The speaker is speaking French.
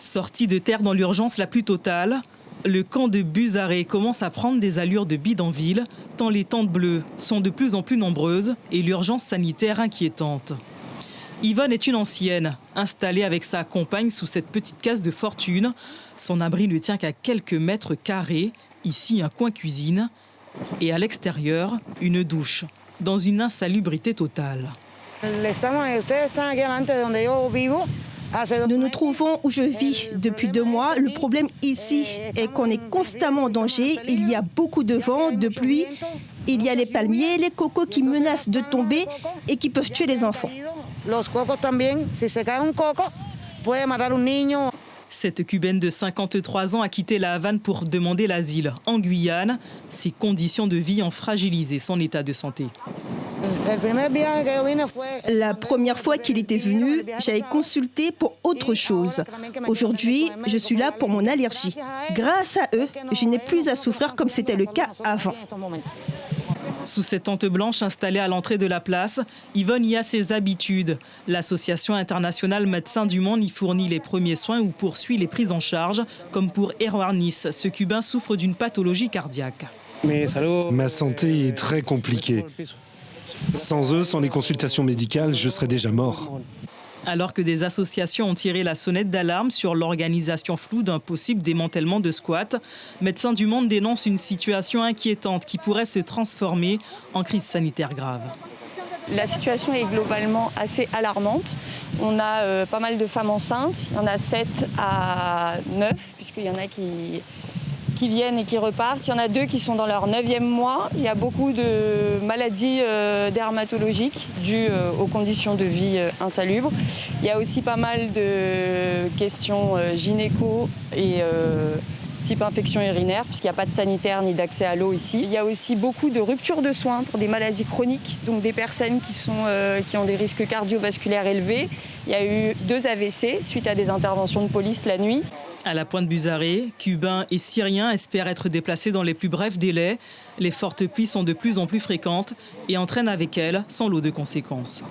Sorti de terre dans l'urgence la plus totale, le camp de Buzaré commence à prendre des allures de bidonville, tant les tentes bleues sont de plus en plus nombreuses et l'urgence sanitaire inquiétante. Yvonne est une ancienne, installée avec sa compagne sous cette petite case de fortune. Son abri ne tient qu'à quelques mètres carrés, ici un coin cuisine, et à l'extérieur, une douche, dans une insalubrité totale. Nous nous trouvons où je vis depuis 2 mois. Le problème ici est qu'on est constamment en danger. Il y a beaucoup de vent, de pluie. Il y a les palmiers, les cocos qui menacent de tomber et qui peuvent tuer les enfants. Cette Cubaine de 53 ans a quitté la Havane pour demander l'asile en Guyane. Ses conditions de vie ont fragilisé son état de santé. La première fois qu'il était venu, j'avais consulté pour autre chose. Aujourd'hui, je suis là pour mon allergie. Grâce à eux, je n'ai plus à souffrir comme c'était le cas avant. Sous cette tente blanche installée à l'entrée de la place, Yvonne y a ses habitudes. L'Association internationale Médecins du Monde y fournit les premiers soins ou poursuit les prises en charge, comme pour Erwarnis. Ce Cubain souffre d'une pathologie cardiaque. Ma santé est très compliquée. Sans eux, sans les consultations médicales, je serais déjà mort. Alors que des associations ont tiré la sonnette d'alarme sur l'organisation floue d'un possible démantèlement de squats, Médecins du Monde dénonce une situation inquiétante qui pourrait se transformer en crise sanitaire grave. La situation est globalement assez alarmante. On a pas mal de femmes enceintes, il y en a 7 à 9, puisqu'il y en a qui viennent et qui repartent. Il y en a 2 qui sont dans leur 9e mois. Il y a beaucoup de maladies dermatologiques dues aux conditions de vie insalubres. Il y a aussi pas mal de questions gynéco et type infection urinaire, puisqu'il n'y a pas de sanitaire ni d'accès à l'eau ici. Il y a aussi beaucoup de ruptures de soins pour des maladies chroniques, donc des personnes qui ont des risques cardiovasculaires élevés. Il y a eu 2 AVC suite à des interventions de police la nuit. À la pointe Buzaré, Cubains et Syriens espèrent être déplacés dans les plus brefs délais. Les fortes pluies sont de plus en plus fréquentes et entraînent avec elles son lot de conséquences.